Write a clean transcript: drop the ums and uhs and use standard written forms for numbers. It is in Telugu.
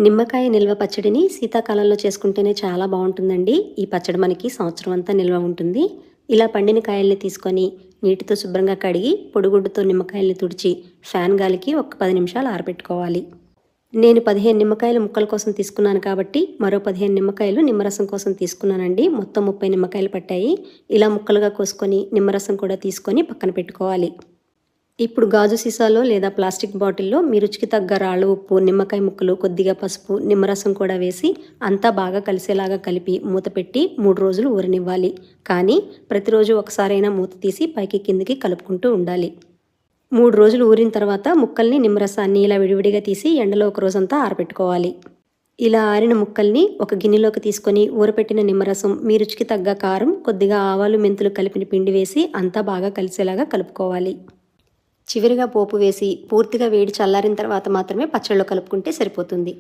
నిమ్మకాయ నిల్వ పచ్చడిని శీతాకాలంలో చేసుకుంటేనే చాలా బాగుంటుందండి. ఈ పచ్చడి మనకి సంవత్సరం అంతా నిల్వ ఉంటుంది. ఇలా పండిన కాయల్ని తీసుకొని నీటితో శుభ్రంగా కడిగి పొడిగుడ్డుతో నిమ్మకాయల్ని తుడిచి ఫ్యాన్ గాలికి ఒక 10 నిమిషాలు ఆరబెట్టుకోవాలి. నేను 15 నిమ్మకాయలు ముక్కల కోసం తీసుకున్నాను కాబట్టి మరో 15 నిమ్మకాయలు నిమ్మరసం కోసం తీసుకున్నానండి. మొత్తం 30 నిమ్మకాయలు పట్టాయి. ఇలా ముక్కలుగా కోసుకొని నిమ్మరసం కూడా తీసుకొని పక్కన పెట్టుకోవాలి. ఇప్పుడు గాజు సీసాలో లేదా ప్లాస్టిక్ బాటిల్లో మీ రుచికి తగ్గ రాళ్ళ ఉప్పు, నిమ్మకాయ ముక్కలు, కొద్దిగా పసుపు, నిమ్మరసం కూడా వేసి అంతా బాగా కలిసేలాగా కలిపి మూత పెట్టి 3 రోజులు ఊరనివ్వాలి. కానీ ప్రతిరోజు ఒకసారైనా మూత తీసి పైకి కిందికి కలుపుకుంటూ ఉండాలి. 3 రోజులు ఊరిన తర్వాత ముక్కల్ని, నిమ్మరసాన్ని ఇలా విడివిడిగా తీసి ఎండలో ఒక రోజంతా ఆరబెట్టుకోవాలి. ఇలా ఆరిన ముక్కల్ని ఒక గిన్నెలోకి తీసుకొని ఊరపెట్టిన నిమ్మరసం, మీ రుచికి తగ్గ కారం, కొద్దిగా ఆవాలు, మెంతులు కలిపిన పిండి వేసి అంతా బాగా కలిసేలాగా కలుపుకోవాలి. చివరిగా పోపు వేసి పూర్తిగా వేడి చల్లారిన తర్వాత మాత్రమే పచ్చళ్ళలో కలుపుకుంటే సరిపోతుంది.